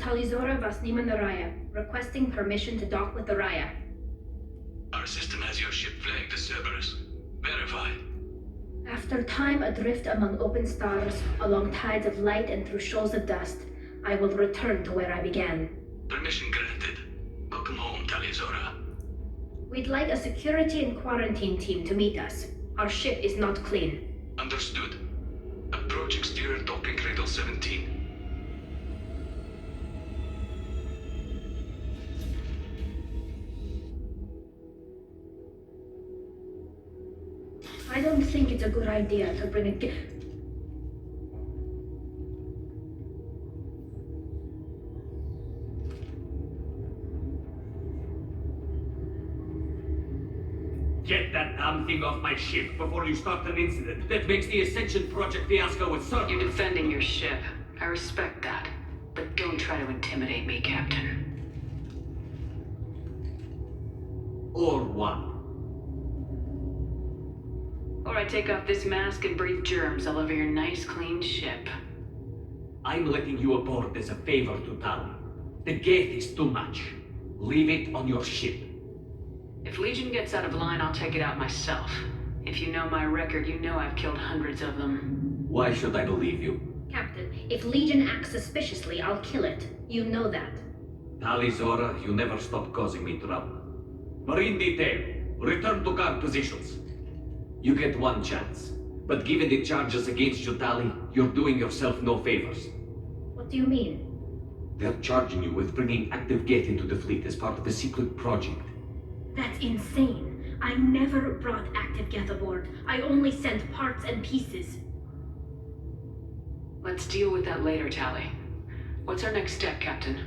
Talizora Vasnima Naraya, requesting permission to dock with the Raya. Our system has your ship flagged as Cerberus. Verify. After time adrift among open stars, along tides of light and through shoals of dust, I will return to where I began. Permission granted. Welcome home, Talizora. We'd like a security and quarantine team to meet us. Our ship is not clean. Understood. Approach exterior docking cradle 17. I don't think it's a good idea to bring a Get that damn thing off my ship before you start an incident that makes the Ascension Project fiasco with Cerberus. You're defending your ship. I respect that. But don't try to intimidate me, Captain. Or what? Or I take off this mask and breathe germs all over your nice, clean ship. I'm letting you aboard as a favor to Tali. The gate is too much. Leave it on your ship. If Legion gets out of line, I'll take it out myself. If you know my record, you know I've killed hundreds of them. Why should I believe you? Captain, if Legion acts suspiciously, I'll kill it. You know that. Talizora, you never stop causing me trouble. Marine detail, return to guard positions. You get one chance. But given the charges against you, Tali, you're doing yourself no favors. What do you mean? They're charging you with bringing active Geth into the fleet as part of a secret project. That's insane. I never brought active Geth aboard. I only sent parts and pieces. Let's deal with that later, Tali. What's our next step, Captain?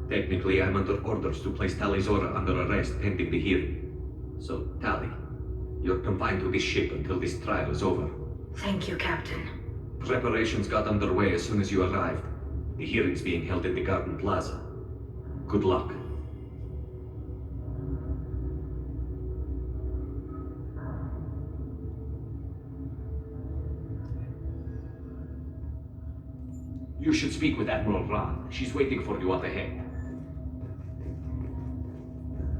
Technically, I'm under orders to place Talizora under arrest pending the hearing. So, Tali, you're confined to this ship until this trial is over. Thank you, Captain. Preparations got underway as soon as you arrived. The hearing's being held at the Garden Plaza. Good luck. You should speak with Admiral Ran. She's waiting for you up ahead.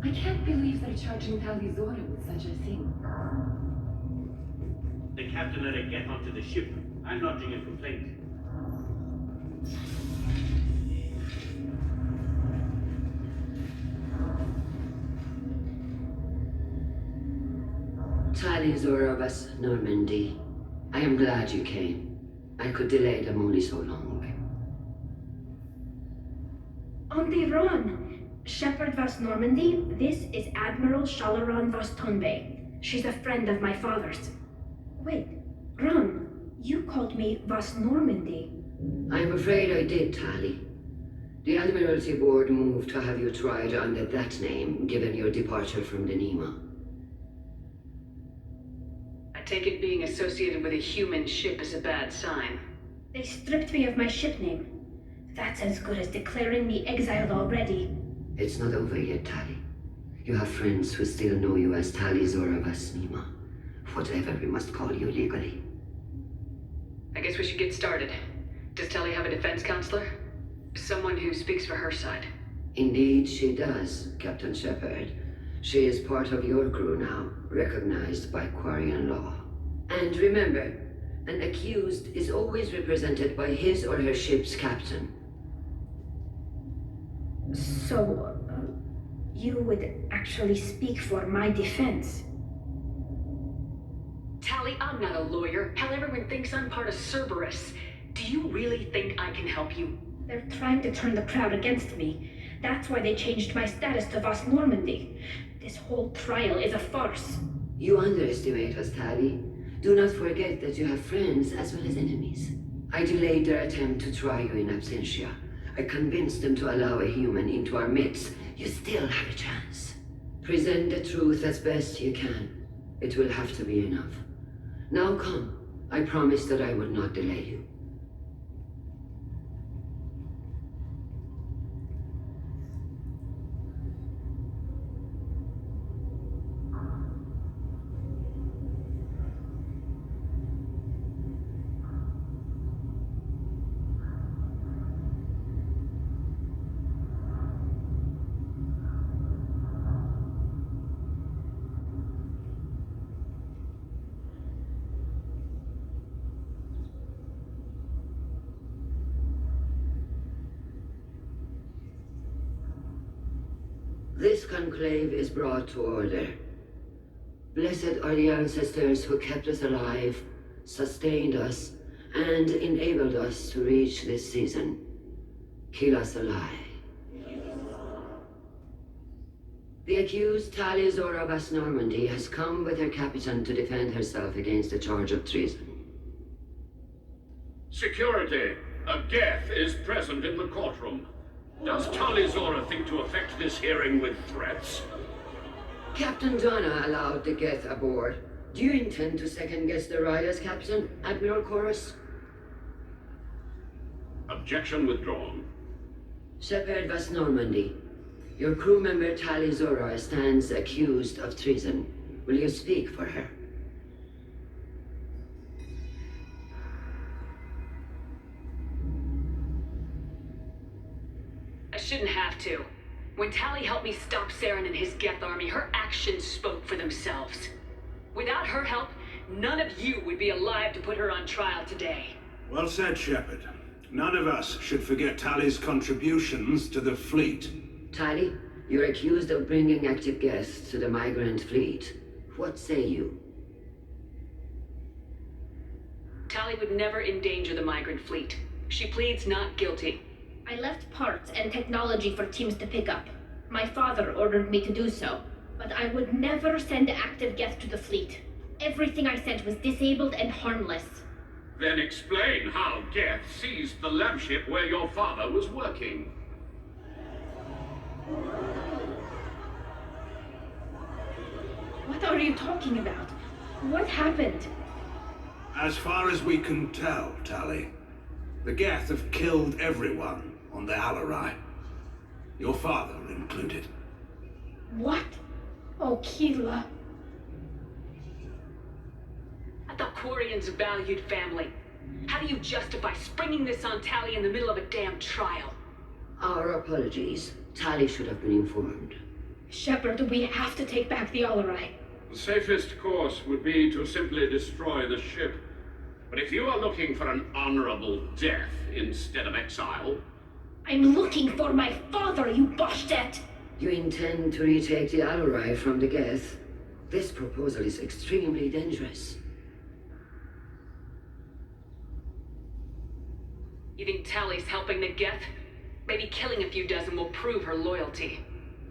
I can't believe they're charging Talizora with such a thing. The captain let it get onto the ship. I'm lodging a complaint. Talizora of us, Normandy. I am glad you came. I could delay them only so long. Auntie Ron! Shepherd Vas Normandy, this is Admiral Shalaran Vas Tonbe. She's a friend of my father's. Wait, Ron, you called me Vas Normandy. I'm afraid I did, Tali. The Admiralty Board moved to have you tried under that name, given your departure from the Nima. I take it being associated with a human ship is a bad sign. They stripped me of my ship name. That's as good as declaring me exiled already. It's not over yet, Tali. You have friends who still know you as Talizora Vas Nima. Whatever we must call you legally. I guess we should get started. Does Tali have a defense counselor? Someone who speaks for her side. Indeed she does, Captain Shepard. She is part of your crew now, recognized by Quarian law. And remember, an accused is always represented by his or her ship's captain. So, you would actually speak for my defense? Tali, I'm not a lawyer. Hell, everyone thinks I'm part of Cerberus. Do you really think I can help you? They're trying to turn the crowd against me. That's why they changed my status to Vas Normandy. This whole trial is a farce. You underestimate us, Tali. Do not forget that you have friends as well as enemies. I delayed their attempt to try you in absentia. I convinced them to allow a human into our midst. You still have a chance. Present the truth as best you can. It will have to be enough. Now come. I promised that I would not delay you. This conclave is brought to order. Blessed are the ancestors who kept us alive, sustained us, and enabled us to reach this season. Kill us alive. The accused Tali vas Normandy has come with her captain to defend herself against a charge of treason. Security! A Geth is present in the courtroom. Does Tali think to effect this hearing with threats? Captain Donna allowed the Geth aboard. Do you intend to second-guess the Raya's captain, Admiral Chorus? Objection withdrawn. Shepherd vas Normandy. Your crew member Tali stands accused of treason. Will you speak for her? I shouldn't have to. When Tali helped me stop Saren and his Geth army, her actions spoke for themselves. Without her help, none of you would be alive to put her on trial today. Well said, Shepard. None of us should forget Tali's contributions to the fleet. Tali, you're accused of bringing active Geth to the migrant fleet. What say you? Tali would never endanger the migrant fleet. She pleads not guilty. I left parts and technology for teams to pick up. My father ordered me to do so, but I would never send active Geth to the fleet. Everything I sent was disabled and harmless. Then explain how Geth seized the lab ship where your father was working. What are you talking about? What happened? As far as we can tell, Tali, the Geth have killed everyone on the Alarai. Your father included. What? Oh, Keela. I thought Quarians valued family. How do you justify springing this on Tali in the middle of a damn trial? Our apologies. Tali should have been informed. Shepard, we have to take back the Alarai. The safest course would be to simply destroy the ship. But if you are looking for an honorable death instead of exile... I'm looking for my father, you Boshtet! You intend to retake the Alarai from the Geth? This proposal is extremely dangerous. You think Tali's helping the Geth? Maybe killing a few dozen will prove her loyalty.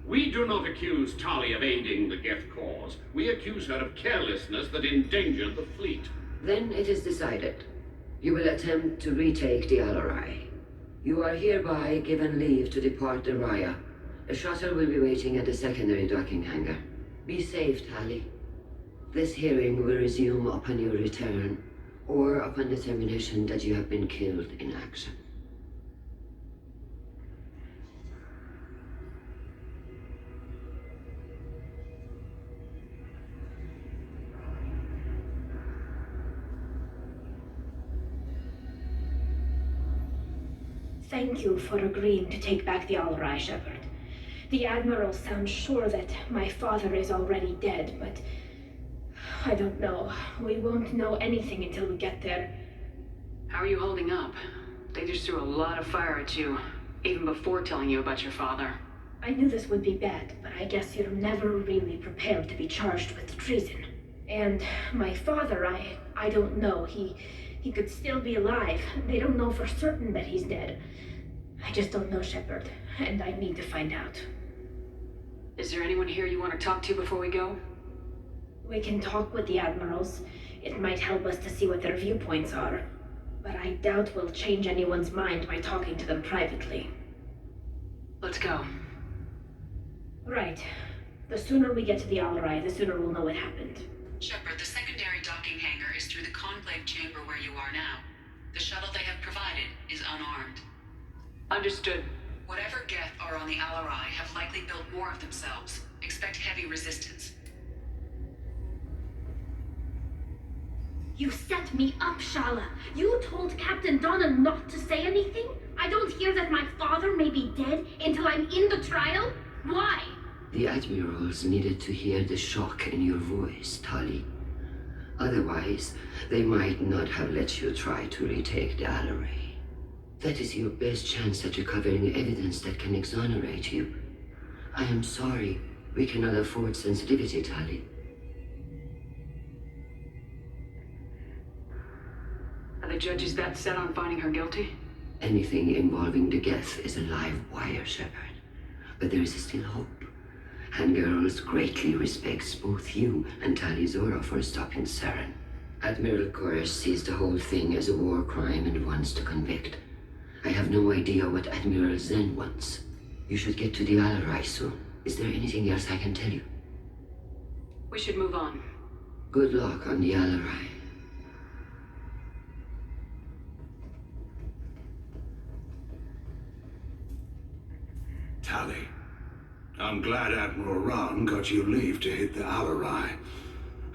We do not accuse Tali of aiding the Geth cause. We accuse her of carelessness that endangered the fleet. Then it is decided. You will attempt to retake the Alarai. You are hereby given leave to depart the Raya. A shuttle will be waiting at the secondary docking hangar. Be safe, Tali. This hearing will resume upon your return, or upon determination that you have been killed in action. Thank you for agreeing to take back the Alarai, Shepard. The Admiral sounds sure that my father is already dead, but... I don't know. We won't know anything until we get there. How are you holding up? They just threw a lot of fire at you, even before telling you about your father. I knew this would be bad, but I guess you're never really prepared to be charged with treason. And my father, I don't know. He could still be alive. They don't know for certain that he's dead. I just don't know, Shepard, and I need to find out. Is there anyone here you want to talk to before we go? We can talk with the Admirals. It might help us to see what their viewpoints are. But I doubt we'll change anyone's mind by talking to them privately. Let's go. Right. The sooner we get to the Alarai, the sooner we'll know what happened. Shepard, the secondary docking hangar is through the conclave chamber where you are now. The shuttle they have provided is unarmed. Understood. Whatever Geth are on the Alarai have likely built more of themselves. Expect heavy resistance. You set me up, Shala. You told Captain Donna not to say anything? I don't hear that my father may be dead until I'm in the trial? Why? The Admirals needed to hear the shock in your voice, Tali. Otherwise, they might not have let you try to retake the Alarai. That is your best chance at recovering evidence that can exonerate you. I am sorry. We cannot afford sensitivity, Tali. Are the judges that set on finding her guilty? Anything involving the Geth is a live wire, Shepard. But there is still hope. Hangirls greatly respects both you and Tali Zora for stopping Saren. Admiral Koresh sees the whole thing as a war crime and wants to convict. I have no idea what Admiral Zen wants. You should get to the Alarai soon. Is there anything else I can tell you? We should move on. Good luck on the Alarai. Tali, I'm glad Admiral Ron got you leave to hit the Alarai.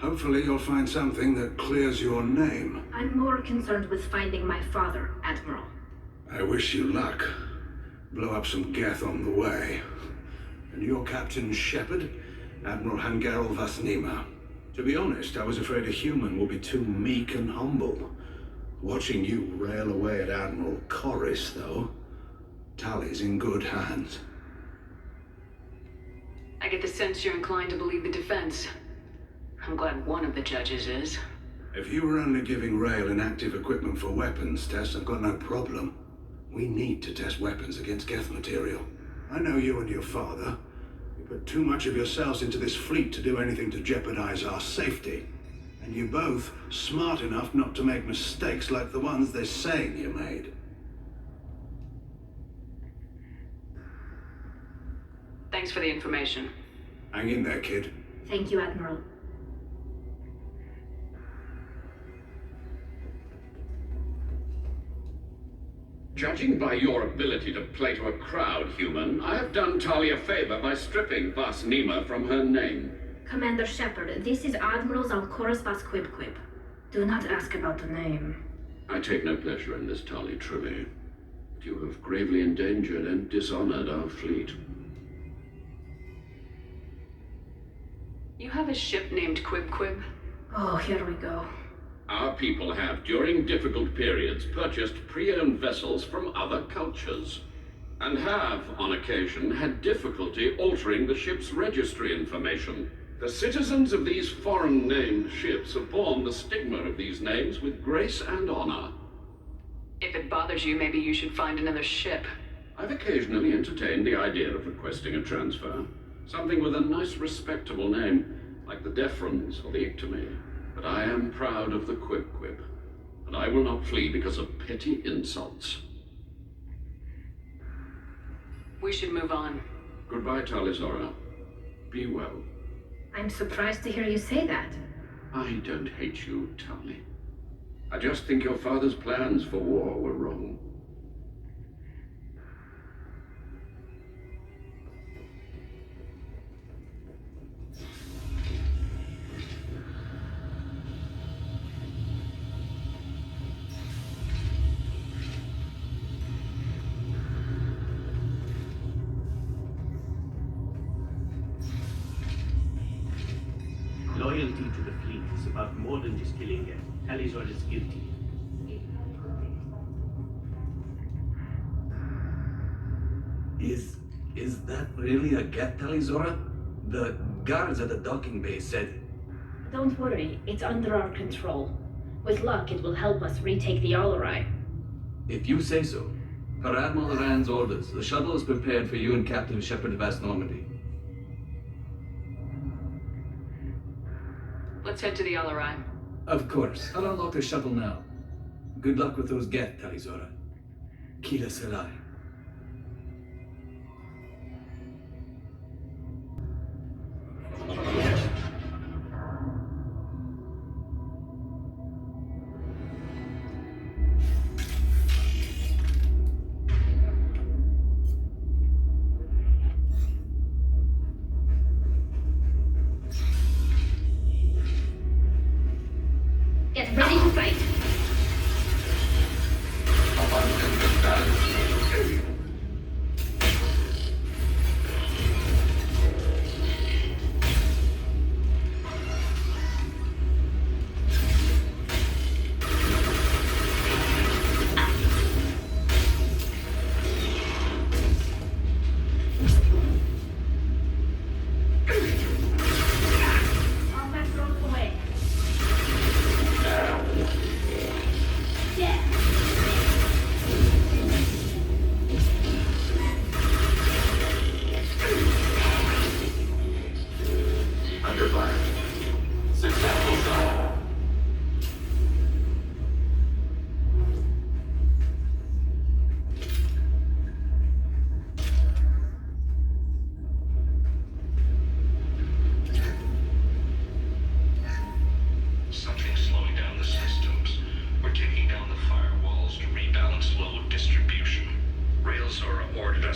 Hopefully you'll find something that clears your name. I'm more concerned with finding my father, Admiral. I wish you luck. Blow up some Geth on the way. And your Captain Shepard, Admiral Hangarel Vasnima. To be honest, I was afraid a human will be too meek and humble. Watching you rail away at Admiral Koris, though, Tali's in good hands. I get the sense you're inclined to believe the defense. I'm glad one of the judges is. If you were only giving Rail inactive equipment for weapons tests, I've got no problem. We need to test weapons against Geth material. I know you and your father. You put too much of yourselves into this fleet to do anything to jeopardize our safety. And you're both smart enough not to make mistakes like the ones they're saying you made. Thanks for the information. Hang in there, kid. Thank you, Admiral. Judging by your ability to play to a crowd, human, I have done Tali a favor by stripping Vasnima from her name. Commander Shepard, this is Admiral Zalkoris Vasquibquib. Do not ask about the name. I take no pleasure in this, Tali, truly. But you have gravely endangered and dishonored our fleet. You have a ship named Quib Quib? Oh, here we go. Our people have, during difficult periods, purchased pre-owned vessels from other cultures, and have, on occasion, had difficulty altering the ship's registry information. The citizens of these foreign-named ships have borne the stigma of these names with grace and honor. If it bothers you, maybe you should find another ship. I've occasionally entertained the idea of requesting a transfer. Something with a nice, respectable name, like the Defrons or the Ictomy. But I am proud of the Quib Quib, and I will not flee because of petty insults. We should move on. Goodbye, Tali Zora. Be well. I'm surprised to hear you say that. I don't hate you, Tali. I just think your father's plans for war were wrong. Loyalty to the fleet is about more than just killing them. Tali Zora is guilty. Is that really a Geth, Tali Zora? The guards at the docking bay said... Don't worry, it's under our control. With luck, it will help us retake the Alarai. If you say so. Per Admiral Rand's orders, the shuttle is prepared for you and Captain Shepard Vast Normandy. Let's head to the Alarai. Of course. I'll unlock the shuttle now. Good luck with those Geth, Tali Zora. Kila Selai. Get ready to fight!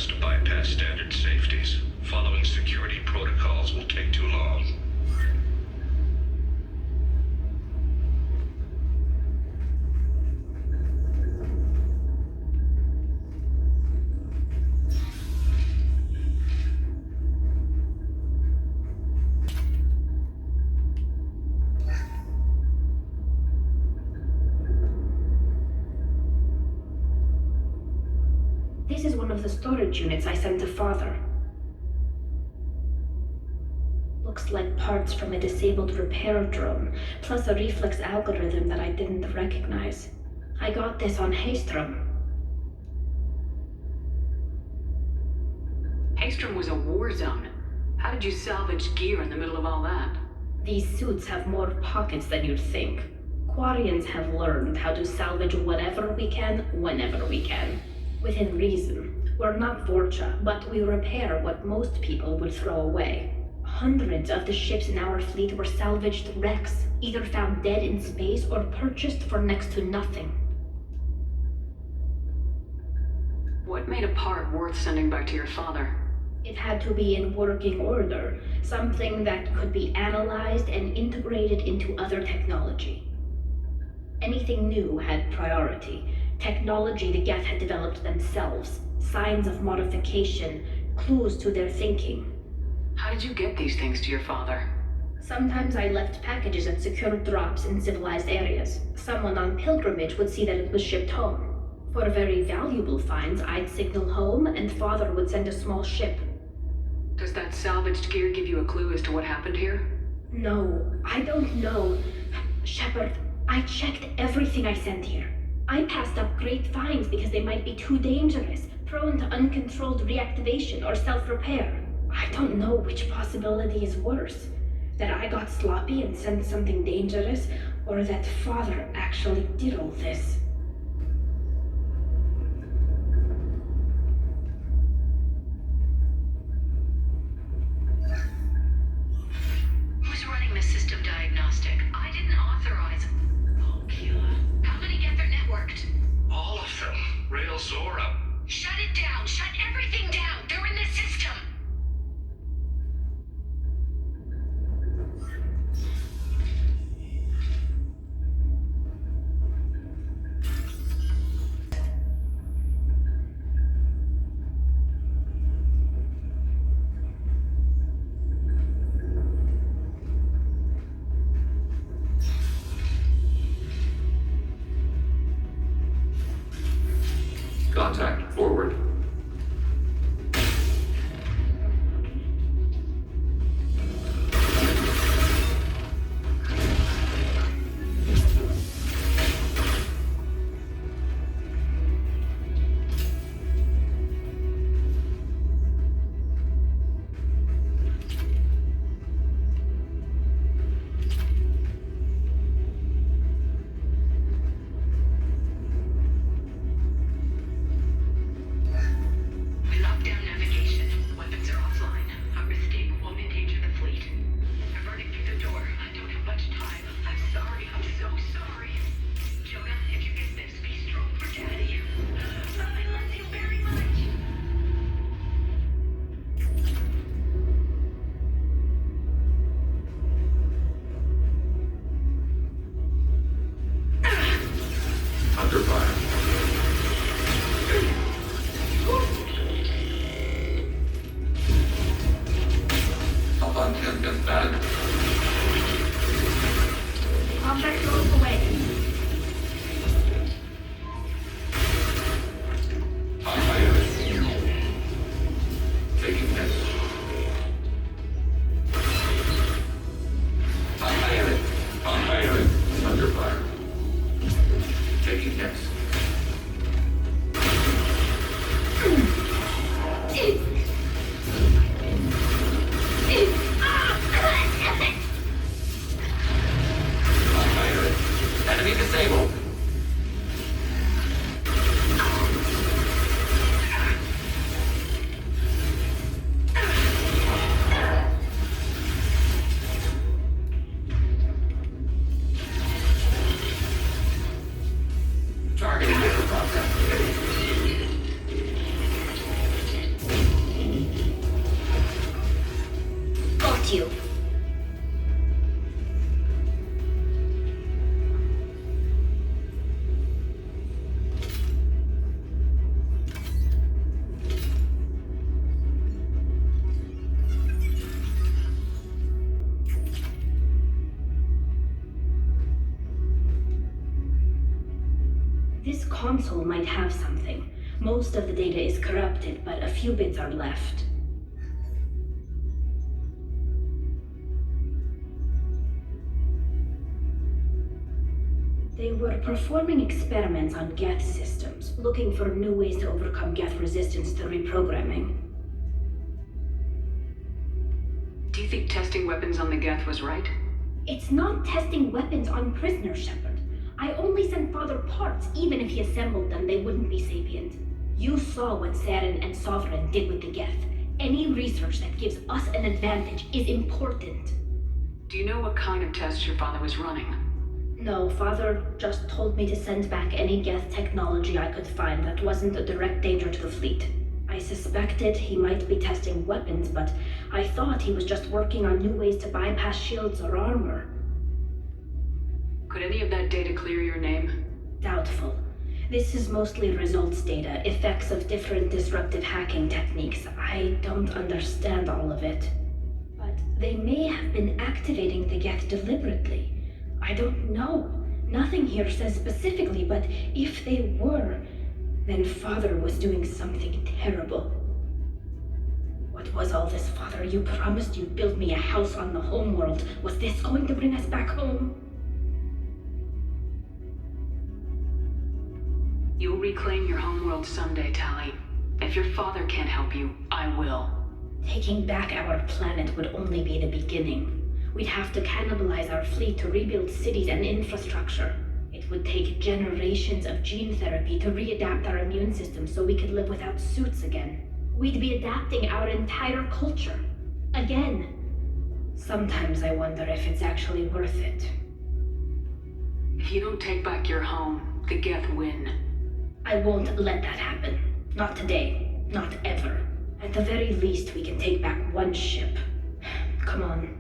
has to bypass standard safeties. Following security protocols will take too long. This is one of the storage units I sent to Father. Looks like parts from a disabled repair drone, plus a reflex algorithm that I didn't recognize. I got this on Haystrom. Haystrom was a war zone. How did you salvage gear in the middle of all that? These suits have more pockets than you'd think. Quarians have learned how to salvage whatever we can, whenever we can. Within reason. We're not Vorcha, but we repair what most people would throw away. Hundreds of the ships in our fleet were salvaged wrecks, either found dead in space or purchased for next to nothing. What made a part worth sending back to your father? It had to be in working order, something that could be analyzed and integrated into other technology. Anything new had priority. Technology the Geth had developed themselves, signs of modification, clues to their thinking. How did you get these things to your father? Sometimes I left packages at secure drops in civilized areas. Someone on pilgrimage would see that it was shipped home. For very valuable finds, I'd signal home and Father would send a small ship. Does that salvaged gear give you a clue as to what happened here? No, I don't know. Shepard, I checked everything I sent here. I passed up great finds because they might be too dangerous, prone to uncontrolled reactivation or self-repair. I don't know which possibility is worse. That I got sloppy and sent something dangerous, or that Father actually did all this. Who's running the system diagnostic? I didn't authorize. Oh, killer. How many get their networked? All of them. Rail Zora. Shut it down! Shut everything down! They're in the system! Contact forward. got you. This console might have something. Most of the data is corrupted, but a few bits are left. They were performing experiments on Geth systems, looking for new ways to overcome Geth resistance to reprogramming. Do you think testing weapons on the Geth was right? It's not testing weapons on prisoners, Shepard. I only sent Father parts. Even if he assembled them, they wouldn't be sapient. You saw what Saren and Sovereign did with the Geth. Any research that gives us an advantage is important. Do you know what kind of tests your father was running? No, Father just told me to send back any Geth technology I could find that wasn't a direct danger to the fleet. I suspected he might be testing weapons, but I thought he was just working on new ways to bypass shields or armor. Could any of that data clear your name? Doubtful. This is mostly results data, effects of different disruptive hacking techniques. I don't understand all of it. But they may have been activating the Geth deliberately. I don't know. Nothing here says specifically, but if they were, then Father was doing something terrible. What was all this, Father? You promised you'd build me a house on the homeworld. Was this going to bring us back home? You'll reclaim your homeworld someday, Tali. If your father can't help you, I will. Taking back our planet would only be the beginning. We'd have to cannibalize our fleet to rebuild cities and infrastructure. It would take generations of gene therapy to readapt our immune system so we could live without suits again. We'd be adapting our entire culture. Again. Sometimes I wonder if it's actually worth it. If you don't take back your home, the Geth win. I won't let that happen. Not today. Not ever. At the very least, we can take back one ship. Come on.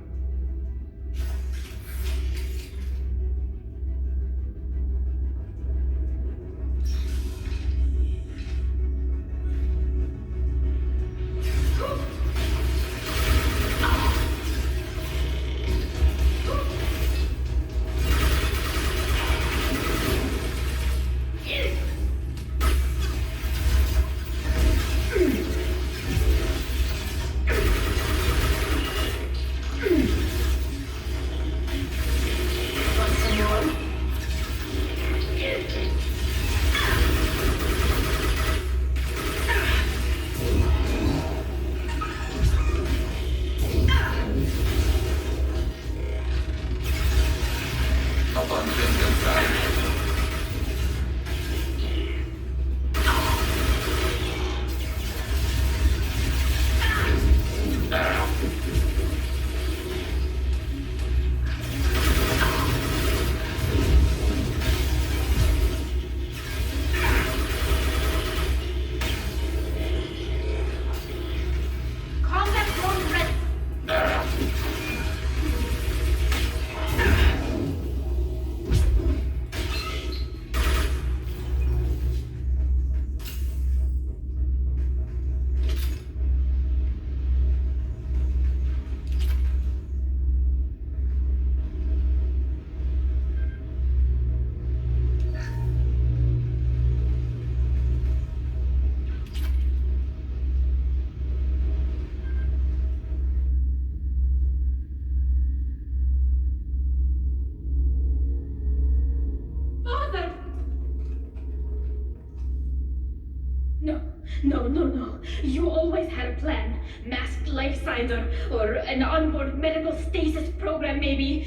No. You always had a plan. Masked life signs or an onboard medical stasis program, maybe.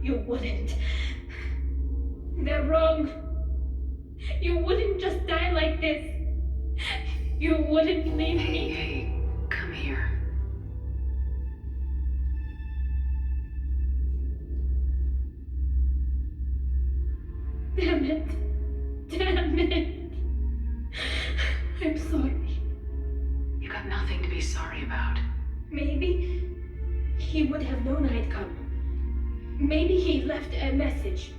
You wouldn't. They're wrong. You wouldn't just die like this. You wouldn't leave me. Hey, come here. Damn it. I'm sorry. You got nothing to be sorry about. Maybe He would have known I'd come. Maybe he left a message.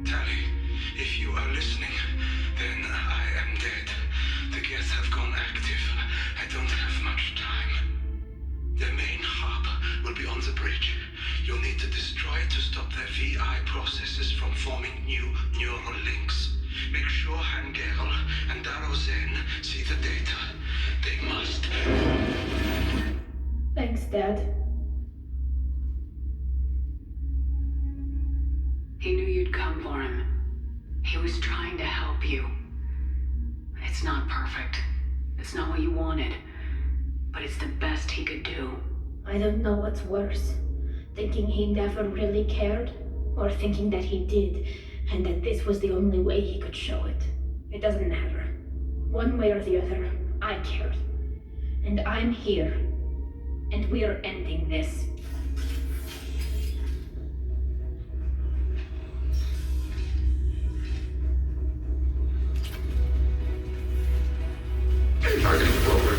Tali, if you are listening, then I am dead. The Geth have gone active. I don't have much time. The main hub will be on the bridge. You'll need to destroy it to stop their VI processes from forming new neural links. Make sure Hangerl and Darozen see the data. They must. Thanks, Dad. He knew you'd come for him. He was trying to help you. It's not perfect. It's not what you wanted. But it's the best he could do. I don't know what's worse. Thinking he never really cared, or thinking that he did, and that this was the only way he could show it. It doesn't matter. One way or the other, I cared. And I'm here. And we're ending this. Targeting forward.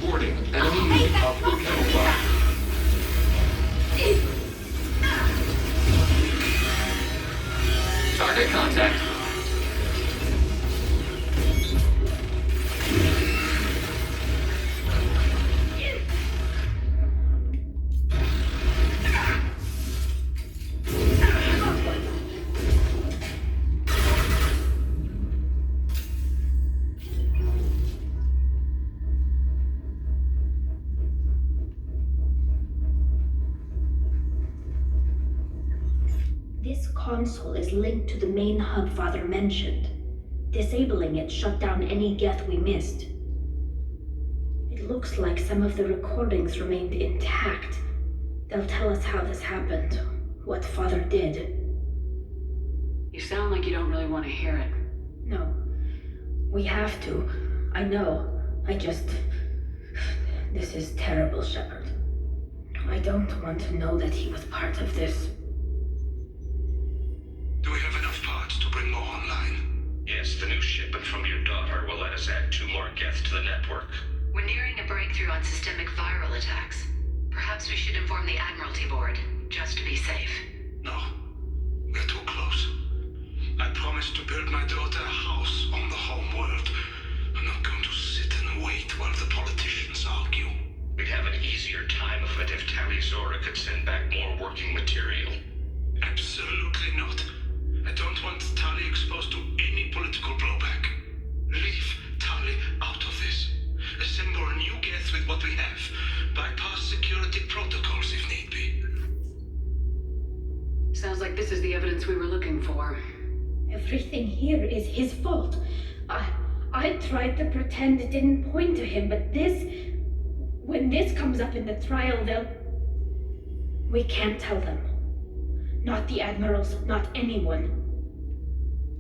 Warning, enemy of the camouflage. Target contact. This console is linked to the main hub Father mentioned. Disabling it shut down any Geth we missed. It looks like some of the recordings remained intact. They'll tell us how this happened, what Father did. You sound like you don't really want to hear it. No, we have to. I know. This is terrible, Shepard. I don't want to know that he was part of this. Do we have enough parts to bring more online? Yes, the new shipment from your daughter will let us add 2 more Geth to the network. We're nearing a breakthrough on systemic viral attacks. Perhaps we should inform the Admiralty Board, just to be safe. No, we're too close. I promised to build my daughter a house on the home world. I'm not going to sit and wait while the politicians argue. We'd have an easier time of it if Tali Zora could send back more working material. Absolutely not. I don't want Tali exposed to any political blowback. Leave Tali out of this. Assemble a new Geth with what we have. Bypass security protocols if need be. Sounds like this is the evidence we were looking for. Everything here is his fault. I tried to pretend it didn't point to him, but when this comes up in the trial, we can't tell them. Not the admirals, not anyone.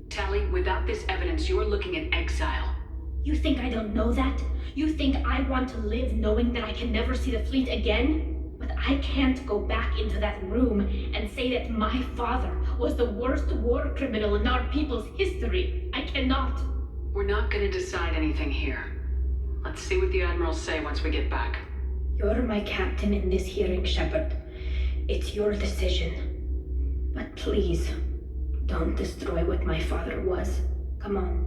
Tali, without this evidence, you're looking at exile. You think I don't know that? You think I want to live knowing that I can never see the fleet again? But I can't go back into that room and say that my father was the worst war criminal in our people's history. I cannot. We're not gonna decide anything here. Let's see what the admirals say once we get back. You're my captain in this hearing, Shepard. It's your decision. But please, don't destroy what my father was. Come on.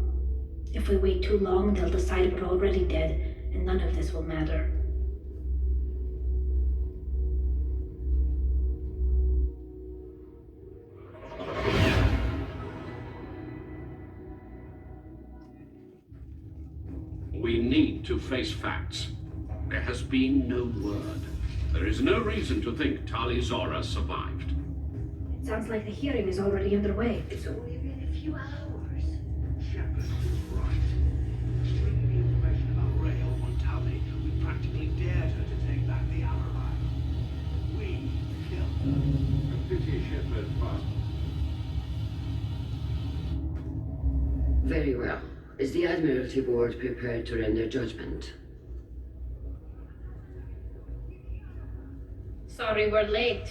If we wait too long, they'll decide we're already dead, and none of this will matter. We need to face facts. There has been no word. There is no reason to think Tali Zora survived. It sounds like the hearing is already underway. It's only been a few hours. Shepard was right. Bringing the information about Rail on Tali, we practically dared her to take back the alibi. We killed her. A pity Shepard passed. Very well. Is the Admiralty Board prepared to render judgment? Sorry we're late.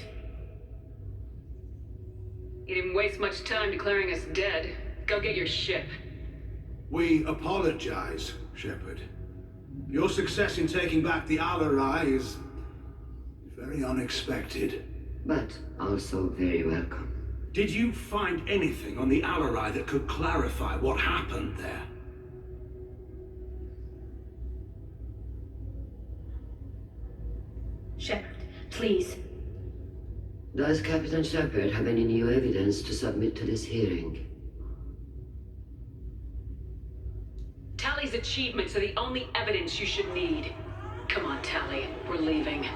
You didn't waste much time declaring us dead. Go get your ship. We apologize, Shepard. Your success in taking back the Alarai is very unexpected. But also very welcome. Did you find anything on the Alarai that could clarify what happened there? Shepard, please. Does Captain Shepard have any new evidence to submit to this hearing? Tali's achievements are the only evidence you should need. Come on, Tali. We're leaving.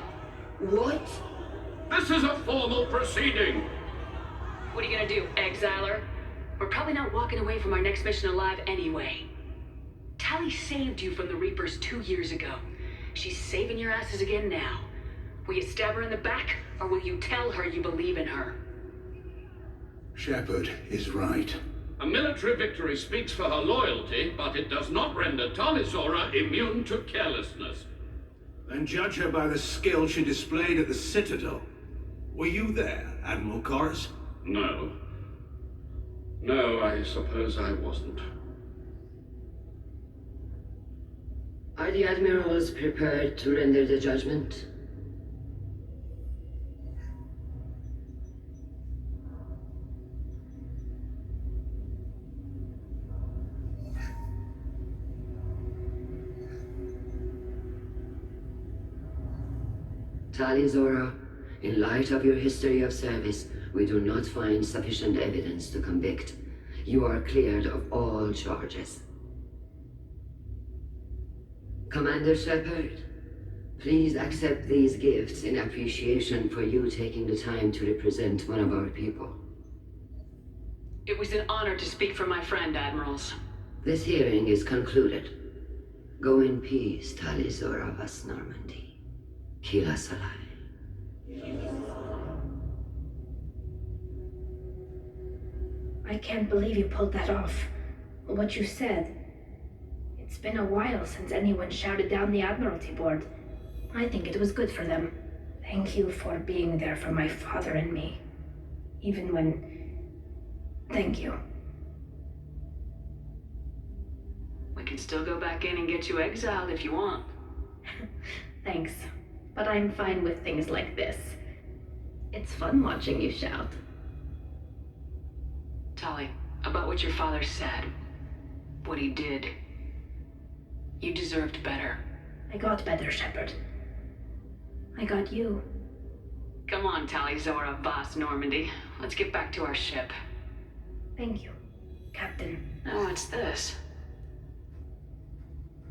What? This is a formal proceeding. What are you gonna do, exile her? We're probably not walking away from our next mission alive anyway. Tali saved you from the Reapers 2 years ago. She's saving your asses again now. Will you stab her in the back, or will you tell her you believe in her? Shepard is right. A military victory speaks for her loyalty, but it does not render Talizora immune to carelessness. Then judge her by the skill she displayed at the Citadel. Were you there, Admiral Corus? No. No, I suppose I wasn't. Are the admirals prepared to render the judgment? Talizora, in light of your history of service, we do not find sufficient evidence to convict. You are cleared of all charges. Commander Shepard, please accept these gifts in appreciation for you taking the time to represent one of our people. It was an honor to speak for my friend, Admirals. This hearing is concluded. Go in peace, Talizora Vas Normandy. Kila Salai. I can't believe you pulled that off. What you said. It's been a while since anyone shouted down the Admiralty Board. I think it was good for them. Thank you for being there for my father and me. Even when... Thank you. We can still go back in and get you exiled if you want. Thanks. But I'm fine with things like this. It's fun watching you shout. Tali, about what your father said, what he did, you deserved better. I got better, Shepard. I got you. Come on, Talizora Vas Normandy. Let's get back to our ship. Thank you, Captain. Oh, what's this?